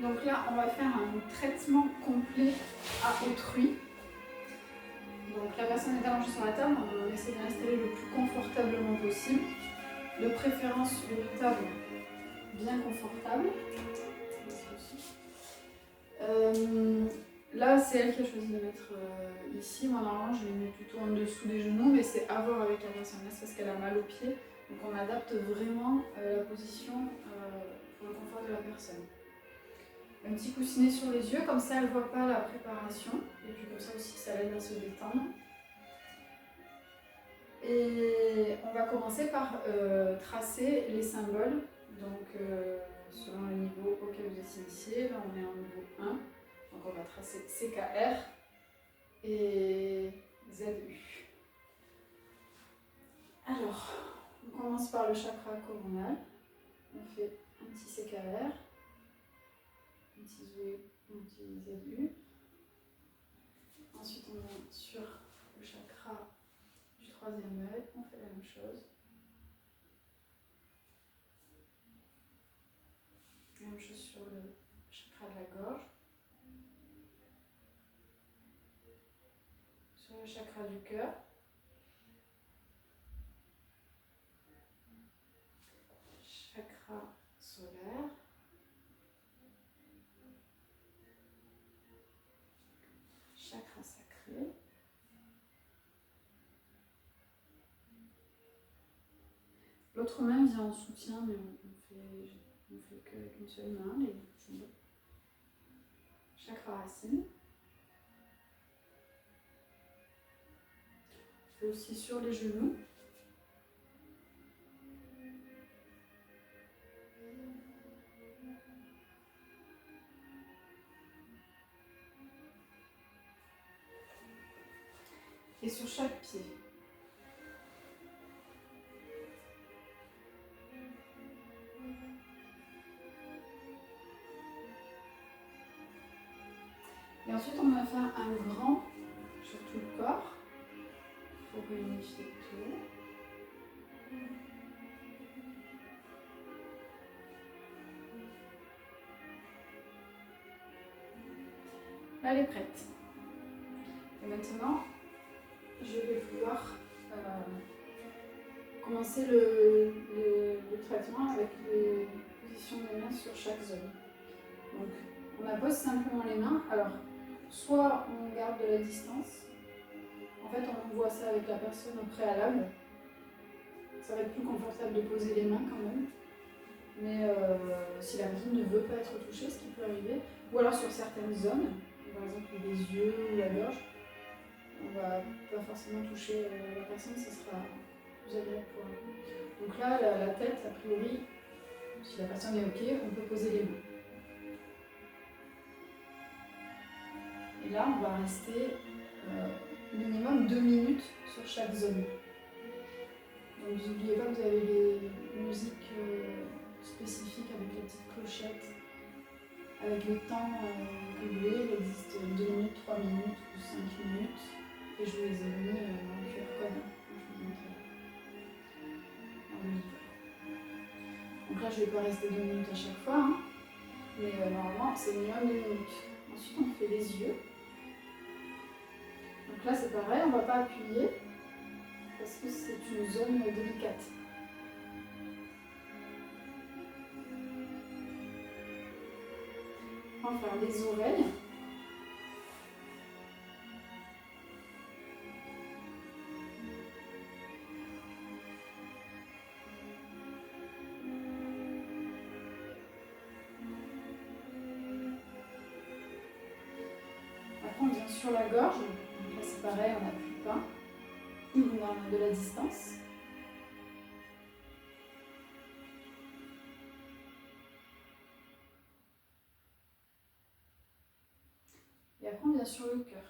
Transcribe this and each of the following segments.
Donc là, on va faire un traitement complet à autrui. Donc la personne est allongée sur la table, on essaie de l'installer le plus confortablement possible. De préférence une table bien confortable. Là, c'est elle qui a choisi de mettre ici. Moi, normalement, je l'ai mis plutôt en dessous des genoux, mais c'est à voir avec la personne. Là, c'est parce qu'elle a mal aux pieds. Donc, on adapte vraiment la position pour le confort de la personne. Un petit coussinet sur les yeux, comme ça, elle ne voit pas la préparation. Et puis, comme ça aussi, ça l'aide à se détendre. Et on va commencer par tracer les symboles. Donc, selon le niveau auquel vous êtes initié, là, on est en niveau 1. Donc on va tracer CKR et ZU. Alors, on commence par le chakra coronal. On fait un petit CKR, un petit ZU. Ensuite, on va sur le chakra du troisième œil. On fait la même chose. La même chose sur le chakra de la gorge. Sur le chakra du cœur. Chakra solaire. Chakra sacré. L'autre main vient en soutien, mais on fait qu'avec une seule main, les genoux. Chakra racine. On fait aussi sur les genoux. Et sur chaque pied. Et ensuite, on va faire un grand sur tout le corps. Il faut réunifier tout. Là, elle est prête. Et maintenant, je vais pouvoir commencer le traitement avec les positions des mains sur chaque zone. Donc, on appose simplement les mains. Alors, soit on garde de la distance. En fait, on voit ça avec la personne au préalable. Ça va être plus confortable de poser les mains quand même. Mais si la personne ne veut pas être touchée, ce qui peut arriver, ou alors sur certaines zones, par exemple les yeux ou la gorge, on ne va pas forcément toucher la personne, ce sera plus agréable pour elle. Donc là, la tête, a priori, si la personne est OK, on peut poser les mains. Et là, on va rester minimum 2 minutes sur chaque zone. Donc n'oubliez pas que vous avez les musiques spécifiques avec les petites clochettes, avec le temps que vous voulez. Il existe 2 minutes, 3 minutes ou 5 minutes. Et je vous les ai mis dans le QR code. Je vous montre dans le livre. Donc là, je ne vais pas rester 2 minutes à chaque fois, hein, mais normalement, c'est minimum 2 minutes. Ensuite, on fait les yeux. Donc là, c'est pareil, on ne va pas appuyer parce que c'est une zone délicate. On va faire les oreilles. Après, on vient sur la gorge. Donc là, c'est pareil, on n'appuie pas. On a de la distance. Et après, on vient sur le cœur.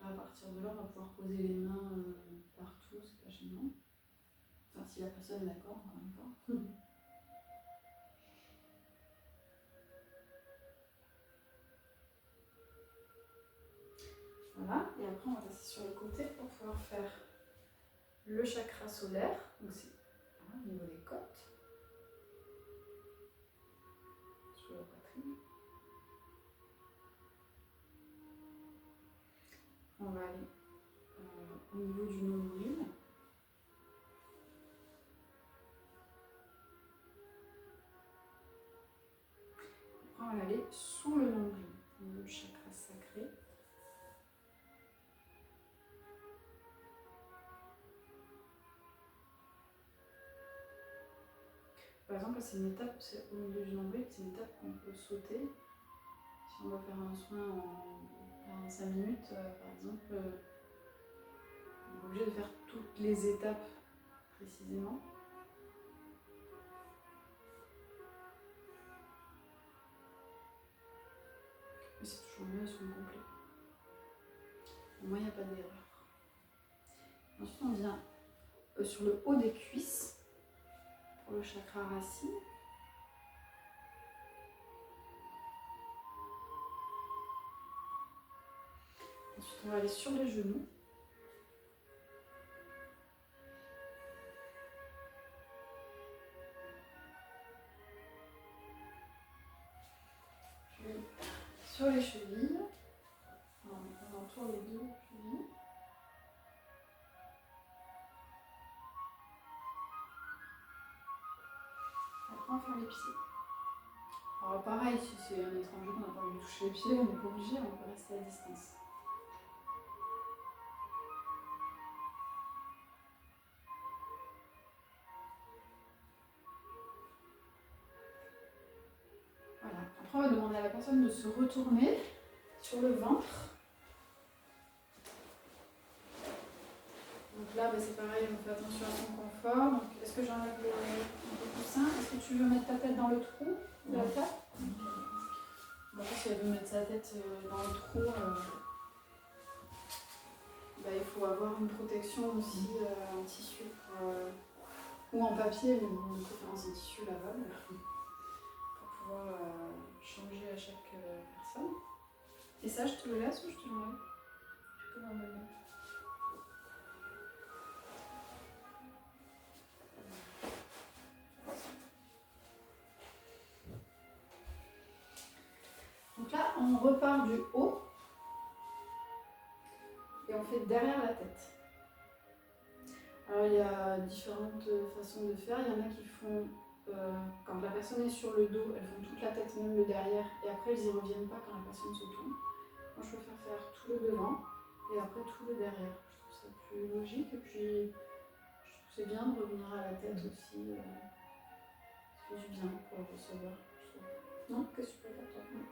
À partir de là, on va pouvoir poser les mains partout, c'est pas gênant. Enfin, si la personne est d'accord, encore une fois. Voilà, et après, on va passer sur le côté pour pouvoir faire le chakra solaire. Donc, c'est au niveau des côtes. poitrine. On va aller au niveau du nombril. Après, on va aller sous le nombril, au niveau du chakra sacré. Par exemple, c'est une étape, c'est au milieu du nombril, c'est une étape qu'on peut sauter. Si on doit faire un soin en 5 minutes, par exemple, on est obligé de faire toutes les étapes précisément. Mais c'est toujours mieux un soin complet. Au moins, il n'y a pas d'erreur. Ensuite, on vient sur le haut des cuisses pour le chakra racine. Ensuite, on va aller sur les genoux. Puis sur les chevilles. On entoure les deux chevilles. Après, on va faire les pieds. Alors pareil, si c'est un étranger qu'on n'a pas envie de toucher les pieds, on n'est pas obligé, on peut rester à distance. Voilà. Après, on va demander à la personne de se retourner sur le ventre. Donc là, c'est pareil, on fait attention à son confort. Donc, est-ce que j'enlève le coussin? Est-ce que tu veux mettre ta tête dans le trou de la table? En fait, si elle veut mettre sa tête dans le trou, il faut avoir une protection aussi en tissu ou en papier, mais bon, de préférence en tissu lavable pour pouvoir changer à chaque personne. Et ça, je te le laisse ou je te l'enlève? Tu peux l'enlever. Donc là, on repart du haut et on fait derrière la tête. Alors il y a différentes façons de faire. Il y en a qui font, quand la personne est sur le dos, elles font toute la tête, même le derrière, et après elles n'y reviennent pas quand la personne se tourne. Moi je préfère faire tout le devant et après tout le derrière. Je trouve ça plus logique et puis je trouve que c'est bien de revenir à la tête aussi. Ça fait du bien pour le recevoir. Non? Qu'est-ce que tu préfères toi? Non.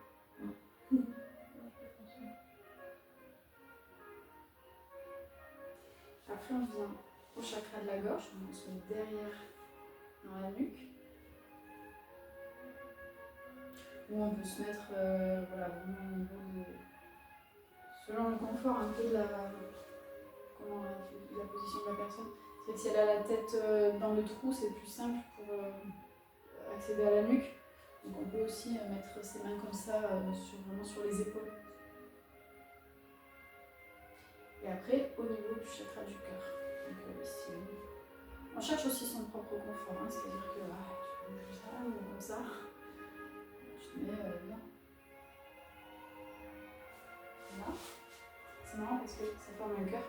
Après on vient au chakra de la gorge, on se met derrière dans la nuque. Ou on peut se mettre voilà, vraiment au niveau de. Selon le confort un peu de la position de la personne. C'est que si elle a la tête dans le trou, c'est plus simple pour accéder à la nuque. Donc on peut aussi mettre ses mains comme ça, vraiment sur les épaules. Et après, au niveau du chakra du cœur. Donc ici, on cherche aussi son propre confort, hein, c'est-à-dire que tu peux bouger ça ou comme ça. Je te mets bien. Voilà. C'est marrant parce que ça forme un cœur.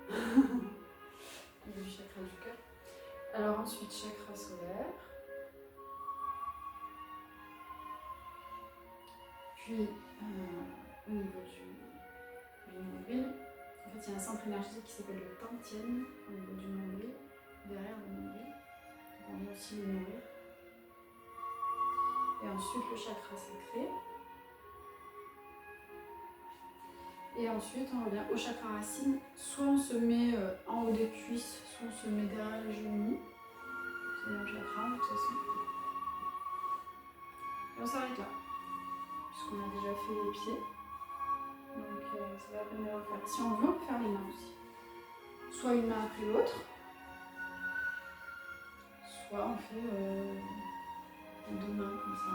Au niveau du chakra du cœur. Alors ensuite, chakra solaire. Puis au niveau du nombril. En fait, il y a un centre énergétique qui s'appelle le Tantien au niveau du nombril, derrière le nombril. Donc on vient aussi le nourrir. Et ensuite le chakra sacré. Et ensuite on revient au chakra racine. Soit on se met en haut des cuisses, soit on se met derrière les genoux. C'est le même chakra de toute façon. Et on s'arrête là, puisqu'on a déjà fait les pieds. Donc ça va la peine de le refaire. Si on veut, on peut faire les mains aussi. Soit une main après l'autre, soit on fait deux mains comme ça.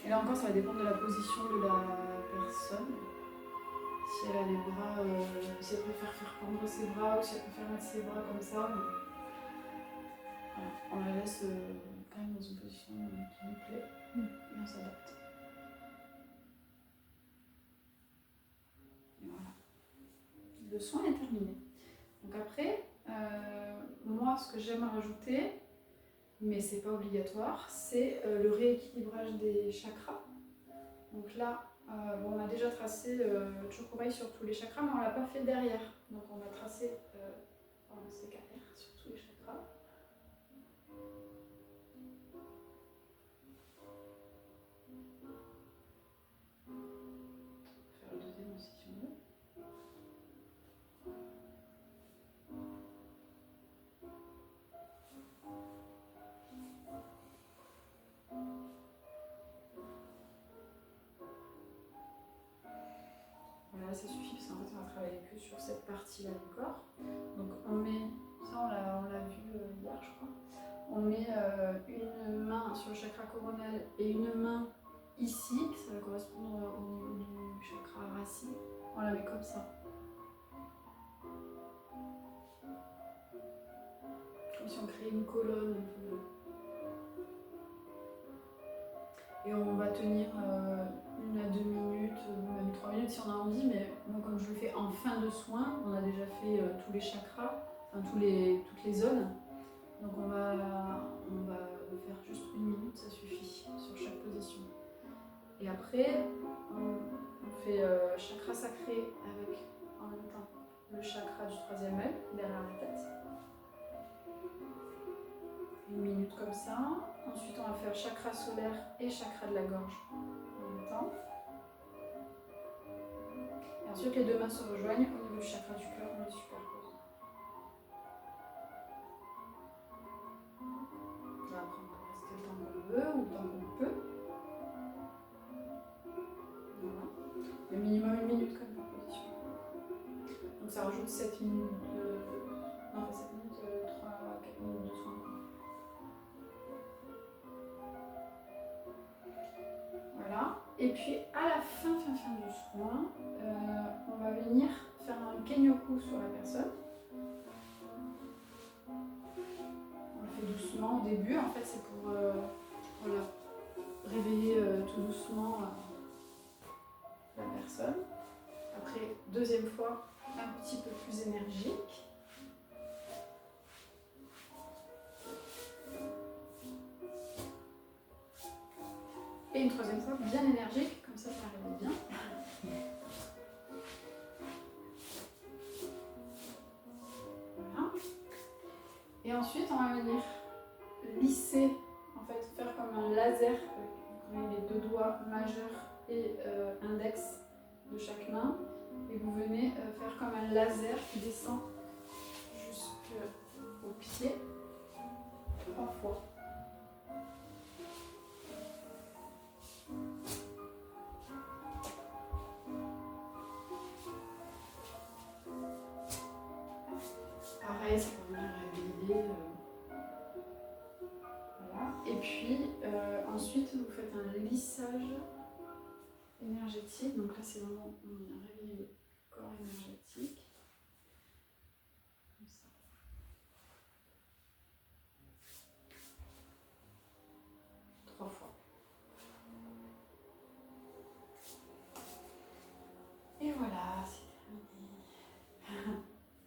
Et là encore, ça va dépendre de la position de la personne. Si elle a les bras, si elle préfère faire pendre ses bras ou si elle préfère mettre ses bras comme ça. Voilà, on la laisse quand même dans une position qui nous plaît et on s'adapte. Et voilà. Le soin est terminé. Donc après, moi ce que j'aime rajouter, mais c'est pas obligatoire, c'est le rééquilibrage des chakras. Donc là, bon, on a déjà tracé Chokurai sur tous les chakras, mais on l'a pas fait derrière. Donc on va tracer en CKR sur tous les chakras. Faire le deuxième aussi si on veut. Voilà, ça suffit parce qu'en fait on va travailler que sur cette partie-là du corps. Donc on met, ça on l'a vu hier je crois, on met une main sur le chakra coronal et une main ici, ça va correspondre au niveau du chakra racine. On la met comme ça. Comme si on créait une colonne un peu. Et on va tenir 1 à 2 minutes, même 3 minutes si on a envie, mais moi comme je le fais en fin de soin, on a déjà fait tous les chakras, enfin toutes les zones. Donc on va le faire juste 1 minute, ça suffit sur chaque position. Et après, on fait chakra sacré avec en même temps le chakra du 3e œil derrière la tête. 1 minute comme ça. Ensuite, on va faire chakra solaire et chakra de la gorge en même temps. Et ensuite, les 2 mains se rejoignent au niveau du chakra du cœur, on les superpose. Là, après, on peut rester le temps qu'on veut ou le temps qu'on peut. Voilà. Le minimum 1 minute comme position. Donc ça rajoute 7 minutes non, pas 7 minutes, 3-4 minutes de soin. Voilà. Et puis à la fin du soin, on va venir faire un kenyoku sur la personne. On le fait doucement au début, en fait c'est pour voilà, réveiller tout doucement la personne. Après, 2e fois, un petit peu plus énergique. Et une 3e fois bien énergique, comme ça réveille bien. Voilà. Et ensuite, on va venir lisser, en fait, faire comme un laser, avec les 2 doigts majeurs et index de chaque main. Et vous venez faire comme un laser qui descend jusqu'au pied 3 fois. Pareil, ça va venir réveiller. Voilà. Et puis ensuite, vous faites un lissage énergétique. Donc là, c'est vraiment on vient réveiller le corps énergétique.